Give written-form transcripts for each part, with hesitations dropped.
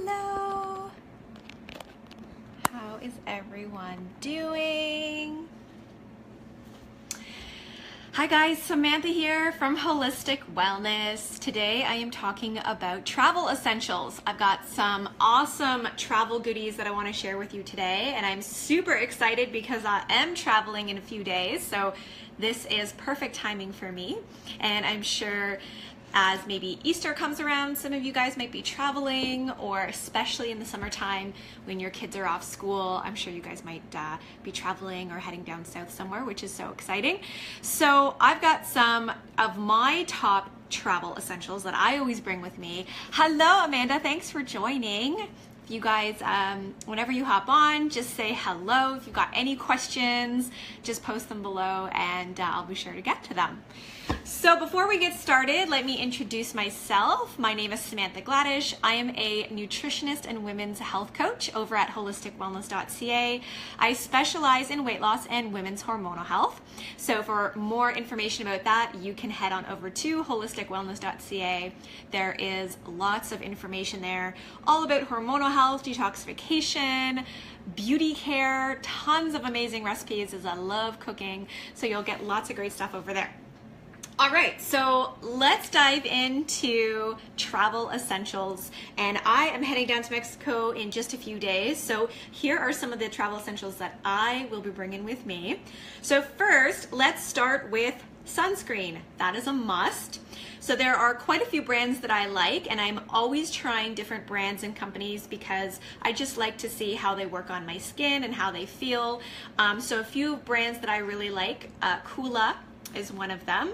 Hello. How is everyone doing? Hi guys, Samantha here from Holistic Wellness. Today I am talking about travel essentials. I've got some awesome travel goodies that I want to share with you today, and I'm super excited because I am traveling in a few days, so this is perfect timing for me. And I'm sure as maybe Easter comes around, some of you guys might be traveling, or especially in the summertime when your kids are off school, I'm sure you guys might be traveling or heading down south somewhere, which is so exciting. So I've got some of my top travel essentials that I always bring with me. Hello, Amanda, thanks for joining. If you guys, whenever you hop on, just say hello. If you've got any questions, just post them below and I'll be sure to get to them. So before we get started, let me introduce myself. My name is Samantha Gladish. I am a nutritionist and women's health coach over at holisticwellness.ca. I specialize in weight loss and women's hormonal health. So for more information about that, you can head on over to holisticwellness.ca. There is lots of information there, all about hormonal health, detoxification, beauty care, tons of amazing recipes as I love cooking. So you'll get lots of great stuff over there. All right, so let's dive into travel essentials. And I am heading down to Mexico in just a few days. So here are some of the travel essentials that I will be bringing with me. So first, let's start with sunscreen. That is a must. So there are quite a few brands that I like, and I'm always trying different brands and companies because I just like to see how they work on my skin and how they feel. So a few brands that I really like, Kula is one of them.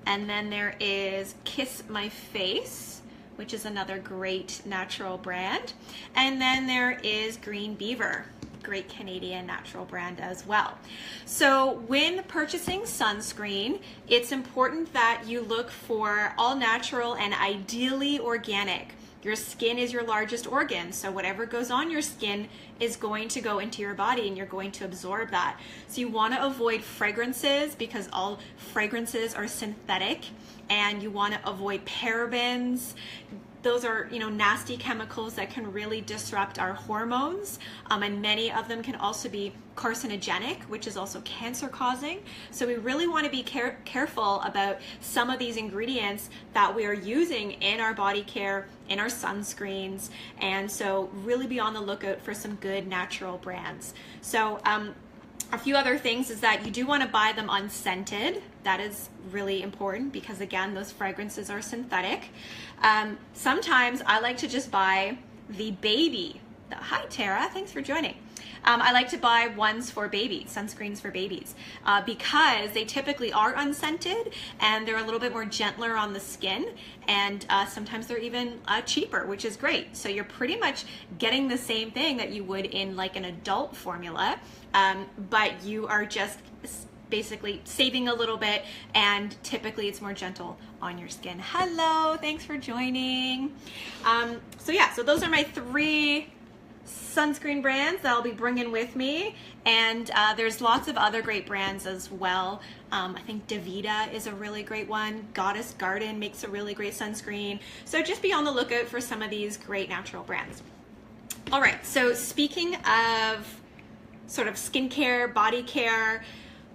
And then there is Kiss My Face, which is another great natural brand. And then there is Green Beaver, great Canadian natural brand as well. So when purchasing sunscreen, it's important that you look for all natural and ideally organic. Your skin is your largest organ, so whatever goes on your skin is going to go into your body and you're going to absorb that. So you want to avoid fragrances because all fragrances are synthetic, and you want to avoid parabens. Those are, nasty chemicals that can really disrupt our hormones, and many of them can also be carcinogenic, which is also cancer causing. So we really want to be careful about some of these ingredients that we are using in our body care, in our sunscreens, and so really be on the lookout for some good natural brands. So a few other things is that you do want to buy them unscented. That is really important because, again, those fragrances are synthetic. Sometimes I like to just buy the baby. Hi, Tara. Thanks for joining. I like to buy ones for babies, sunscreens for babies, because they typically are unscented and they're a little bit more gentler on the skin, and sometimes they're even cheaper, which is great. So you're pretty much getting the same thing that you would in like an adult formula, but you are just basically saving a little bit, and typically it's more gentle on your skin. Hello, thanks for joining. So those are my three sunscreen brands that I'll be bringing with me, and there's lots of other great brands as well. I think Davida is a really great one. Goddess Garden makes a really great sunscreen. So just be on the lookout for some of these great natural brands. All right, so speaking of sort of skincare, body care,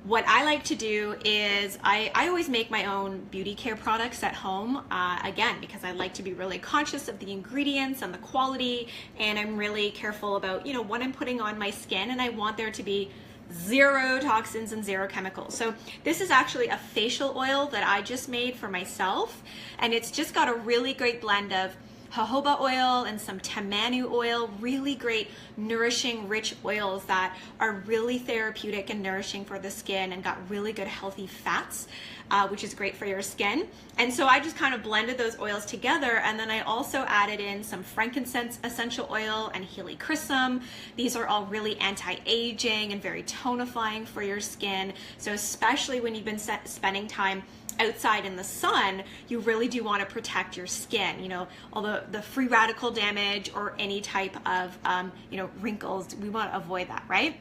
what I like to do is I always make my own beauty care products at home, again, because I like to be really conscious of the ingredients and the quality, and I'm really careful about, what I'm putting on my skin, and I want there to be zero toxins and zero chemicals. So this is actually a facial oil that I just made for myself, and it's just got a really great blend of jojoba oil and some tamanu oil, really great nourishing rich oils that are really therapeutic and nourishing for the skin, and got really good healthy fats, which is great for your skin. And so I just kind of blended those oils together, and then I also added in some Frankincense Essential Oil and helichrysum. These are all really anti-aging and very tonifying for your skin. So especially when you've been spending time outside in the sun, you really do want to protect your skin, all the free radical damage or any type of, wrinkles. We want to avoid that, right?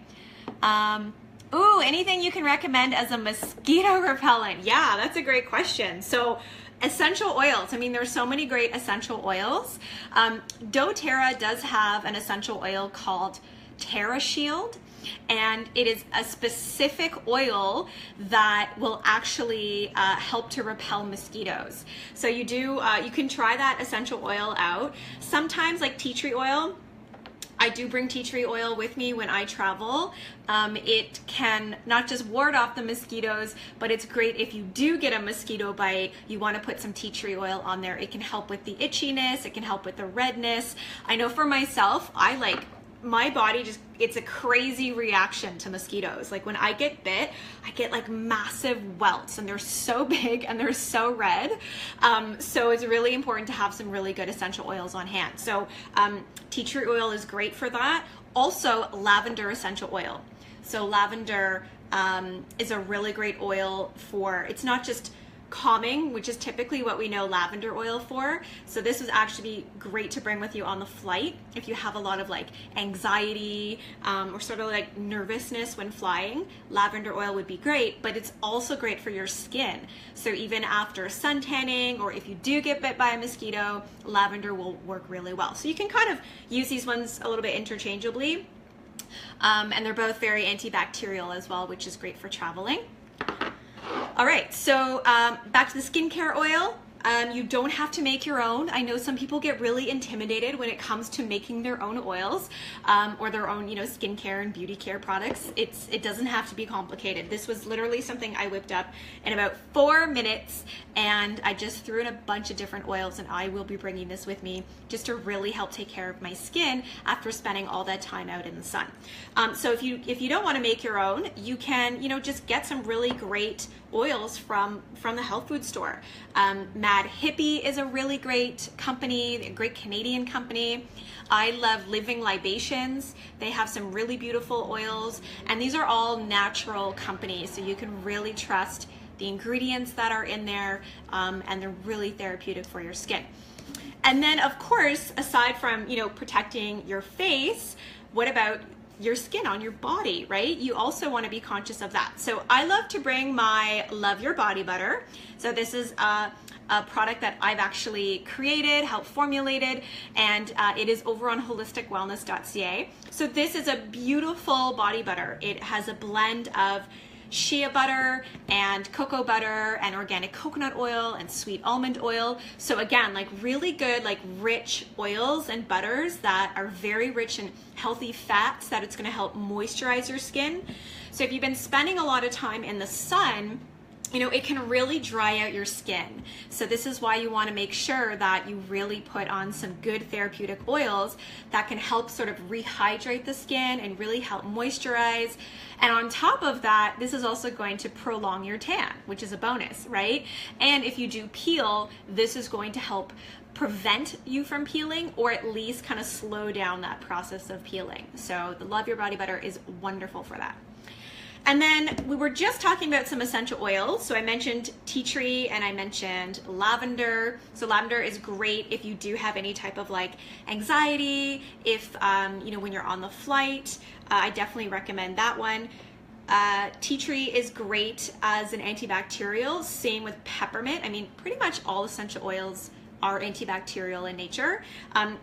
Ooh, anything you can recommend as a mosquito repellent? Yeah, that's a great question. So Essential oils. I mean, there's so many great essential oils. doTERRA does have an essential oil called Terra Shield, and it is a specific oil that will actually help to repel mosquitoes. So you can try that essential oil out. Sometimes, like tea tree oil, I do bring tea tree oil with me when I travel. It can not just ward off the mosquitoes, but it's great if you do get a mosquito bite, you want to put some tea tree oil on there. It can help with the itchiness, it can help with the redness. I know for myself, my body it's a crazy reaction to mosquitoes. Like when I get bit, I get like massive welts, and they're so big and they're so red. So it's really important to have some really good essential oils on hand. So tea tree oil is great for that. Also, lavender essential oil. So lavender is a really great oil for, it's not just calming, which is typically what we know lavender oil for. So this would actually be great to bring with you on the flight if you have a lot of like anxiety or sort of like nervousness when flying. Lavender oil would be great, but it's also great for your skin. So even after sun tanning, or if you do get bit by a mosquito, lavender will work really well. So you can kind of use these ones a little bit interchangeably. And they're both very antibacterial as well, which is great for traveling. All right, so back to the skincare oil. You don't have to make your own. I know some people get really intimidated when it comes to making their own oils or their own, skincare and beauty care products. It doesn't have to be complicated. This was literally something I whipped up in about 4 minutes, and I just threw in a bunch of different oils, and I will be bringing this with me just to really help take care of my skin after spending all that time out in the sun. So if you don't want to make your own, you can, just get some really great oils from the health food store. Mad Hippie is a really great company, a great Canadian company. I love Living Libations. They have some really beautiful oils, and these are all natural companies, so you can really trust the ingredients that are in there, and they're really therapeutic for your skin. And then, of course, aside from protecting your face, what about your skin on your body, right? You also want to be conscious of that. So I love to bring my Love Your Body Butter. So this is a product that I've actually created, helped formulated, and it is over on holisticwellness.ca. So this is a beautiful body butter. It has a blend of shea butter and cocoa butter and organic coconut oil and sweet almond oil. So again, like really good, like rich oils and butters that are very rich in healthy fats that it's going to help moisturize your skin. So if you've been spending a lot of time in the sun, it can really dry out your skin. So this is why you want to make sure that you really put on some good therapeutic oils that can help sort of rehydrate the skin and really help moisturize. And on top of that, this is also going to prolong your tan, which is a bonus, right? And if you do peel, this is going to help prevent you from peeling, or at least kind of slow down that process of peeling. So the Love Your Body Butter is wonderful for that. And then we were just talking about some essential oils. So I mentioned tea tree and I mentioned lavender. So lavender is great if you do have any type of like anxiety, if, when you're on the flight, I definitely recommend that one. Tea tree is great as an antibacterial, same with peppermint. I mean, pretty much all essential oils are antibacterial in nature.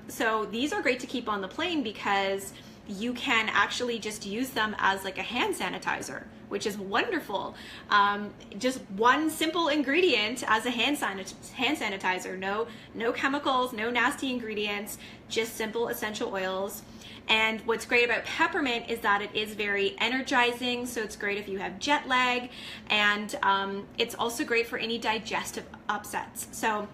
So these are great to keep on the plane because you can actually just use them as like a hand sanitizer, which is wonderful. Just one simple ingredient as a hand sanitizer. No chemicals, no nasty ingredients, just simple essential oils. And what's great about peppermint is that it is very energizing, so it's great if you have jet lag, and it's also great for any digestive upsets. So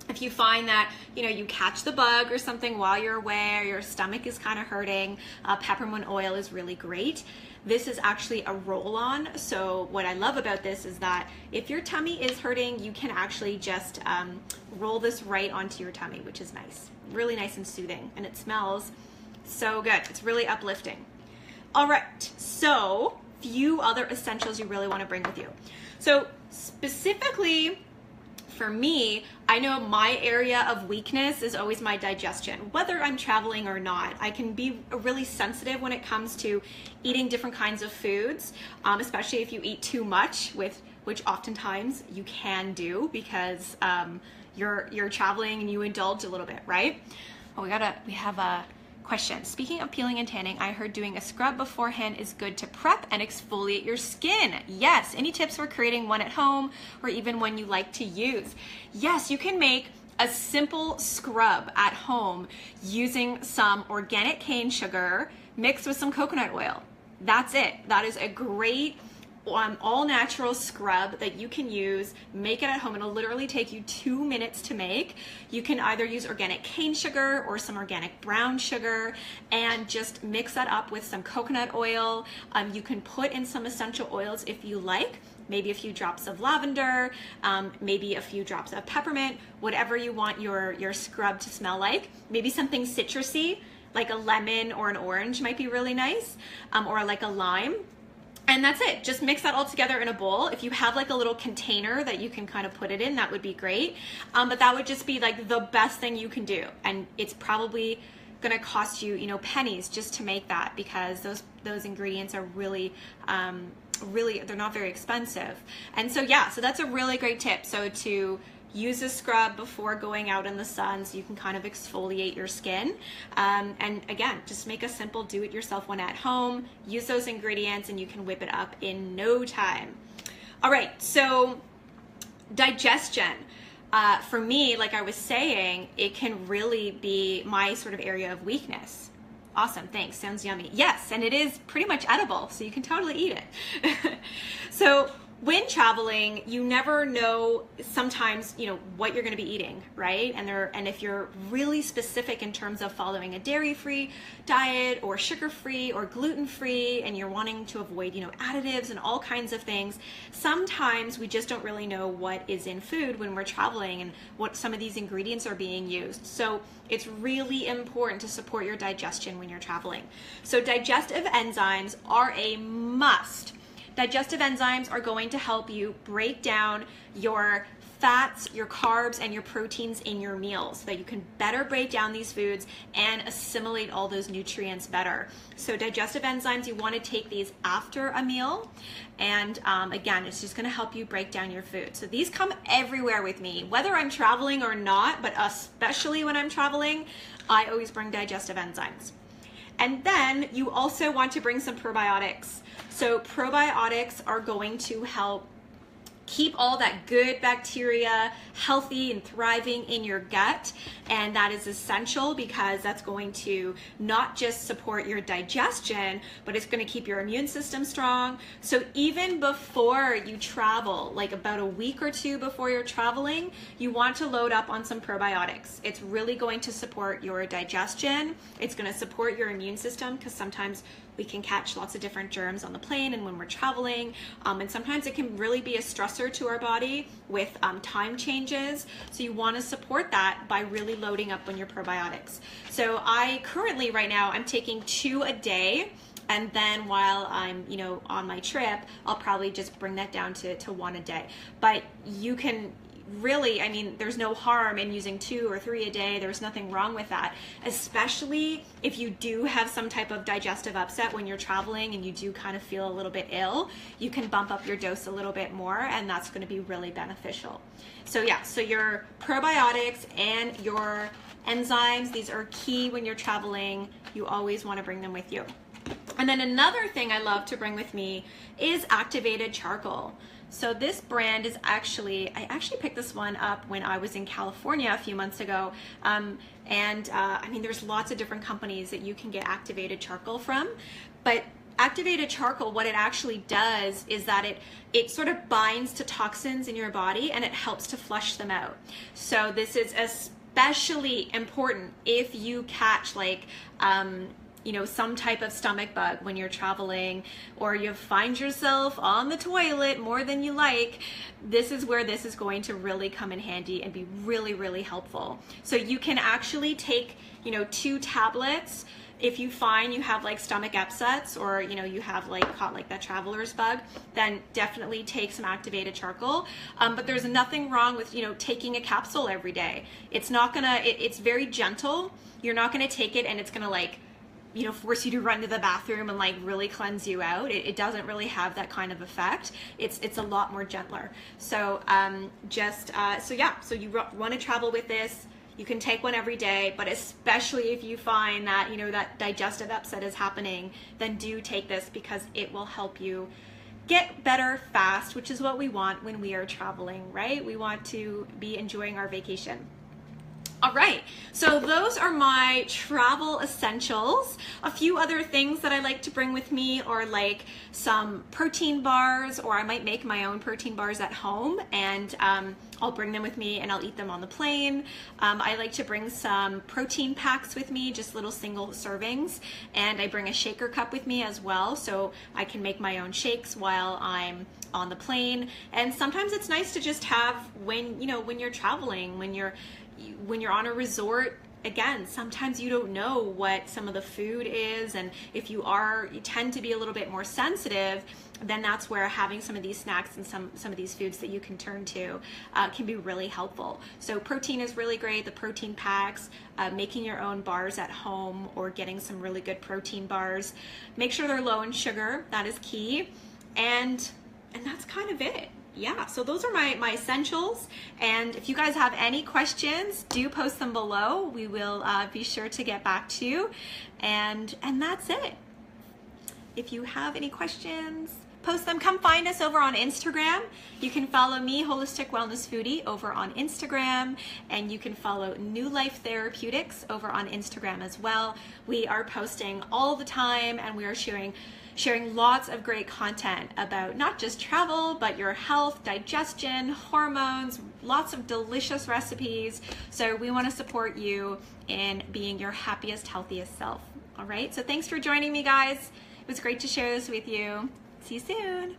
if you find that you catch the bug or something while you're away, or your stomach is kind of hurting, peppermint oil is really great. This is actually a roll-on, so what I love about this is that if your tummy is hurting, you can actually just roll this right onto your tummy, which is nice, really nice and soothing, and it smells so good. It's really uplifting. All right, so few other essentials you really want to bring with you. So specifically for me, I know my area of weakness is always my digestion, whether I'm traveling or not. I can be really sensitive when it comes to eating different kinds of foods, especially if you eat too much with which oftentimes you can do because you're traveling and you indulge a little bit, right? Oh, we have a question. Speaking of peeling and tanning, I heard doing a scrub beforehand is good to prep and exfoliate your skin. Yes. Any tips for creating one at home or even one you like to use? Yes, you can make a simple scrub at home using some organic cane sugar mixed with some coconut oil. That's it. That is a great all natural scrub that you can use. Make it at home. It'll literally take you 2 minutes to make. You can either use organic cane sugar or some organic brown sugar and just mix that up with some coconut oil. You can put in some essential oils if you like, maybe a few drops of lavender, maybe a few drops of peppermint, whatever you want your scrub to smell like. Maybe something citrusy like a lemon or an orange might be really nice, or like a lime. And that's it. Just mix that all together in a bowl. If you have like a little container that you can kind of put it in, that would be great. But that would just be like the best thing you can do. And it's probably going to cost you, pennies just to make that, because those ingredients are really, they're not very expensive. And so, yeah, so that's a really great tip. So to use a scrub before going out in the sun so you can kind of exfoliate your skin. And again, just make a simple do-it-yourself one at home. Use those ingredients and you can whip it up in no time. All right, so digestion. For me, like I was saying, it can really be my sort of area of weakness. Awesome, thanks, sounds yummy. Yes, and it is pretty much edible, so you can totally eat it. So when traveling, you never know sometimes, what you're going to be eating, right? And if you're really specific in terms of following a dairy-free diet or sugar-free or gluten-free, and you're wanting to avoid, additives and all kinds of things, sometimes we just don't really know what is in food when we're traveling and what some of these ingredients are being used. So it's really important to support your digestion when you're traveling. So digestive enzymes are a must. Digestive enzymes are going to help you break down your fats, your carbs, and your proteins in your meals so that you can better break down these foods and assimilate all those nutrients better. So digestive enzymes, you want to take these after a meal. And again, it's just going to help you break down your food. So these come everywhere with me, whether I'm traveling or not, but especially when I'm traveling, I always bring digestive enzymes. And then you also want to bring some probiotics. So probiotics are going to help keep all that good bacteria healthy and thriving in your gut. And that is essential because that's going to not just support your digestion, but it's going to keep your immune system strong. So even before you travel, like about a week or two before you're traveling, you want to load up on some probiotics. It's really going to support your digestion. It's going to support your immune system because sometimes we can catch lots of different germs on the plane and when we're traveling. And sometimes it can really be a stressor to our body with time changes. So you want to support that by really loading up on your probiotics. So I currently right now, I'm taking 2 a day. And then while I'm, on my trip, I'll probably just bring that down to 1 a day. But you can really, there's no harm in using 2 or 3 a day. There's nothing wrong with that, especially if you do have some type of digestive upset when you're traveling and you do kind of feel a little bit ill. You can bump up your dose a little bit more, and that's going to be really beneficial. So yeah, so your probiotics and your enzymes, these are key when you're traveling. You always want to bring them with you. And then another thing I love to bring with me is activated charcoal. So this brand is I actually picked this one up when I was in California a few months ago. There's lots of different companies that you can get activated charcoal from, but activated charcoal, what it actually does is that it sort of binds to toxins in your body and it helps to flush them out. So this is especially important if you catch some type of stomach bug when you're traveling, or you find yourself on the toilet more than you like. This is where this is going to really come in handy and be really, really helpful. So you can actually take, 2 tablets. If you find you have stomach upsets, or you have caught that traveler's bug, then definitely take some activated charcoal. But there's nothing wrong with taking a capsule every day. It's not gonna. It's very gentle. You're not gonna take it and it's gonna you know, force you to run to the bathroom and like really cleanse you out. It doesn't really have that kind of effect. It's a lot more gentler. So so you want to travel with this. You can take one every day, but especially if you find that, you know, that digestive upset is happening, then do take this because it will help you get better fast, which is what we want when we are traveling, right? We want to be enjoying our vacation. All right, so those are my travel essentials. A few other things that I like to bring with me are like some protein bars, or I might make my own protein bars at home, and I'll bring them with me and I'll eat them on the plane. I like to bring some protein packs with me, just little single servings, and I bring a shaker cup with me as well, so I can make my own shakes while I'm on the plane. And sometimes it's nice to just have when you're traveling, when you're on a resort. Again, sometimes you don't know what some of the food is, and if you tend to be a little bit more sensitive, then that's where having some of these snacks and some of these foods that you can turn to can be really helpful. So protein is really great, the protein packs, making your own bars at home or getting some really good protein bars. Make sure they're low in sugar, that is key, and that's kind of it. Yeah, so those are my essentials, and if you guys have any questions, do post them below. We will be sure to get back to you, and that's it. If you have any questions, post them. Come find us over on Instagram. You can follow me, Holistic Wellness Foodie, over on Instagram, and you can follow New Life Therapeutics over on Instagram as well. We are posting all the time, and we are sharing lots of great content about not just travel, but your health, digestion, hormones, lots of delicious recipes. So we want to support you in being your happiest, healthiest self. All right, so thanks for joining me, guys. It was great to share this with you. See you soon.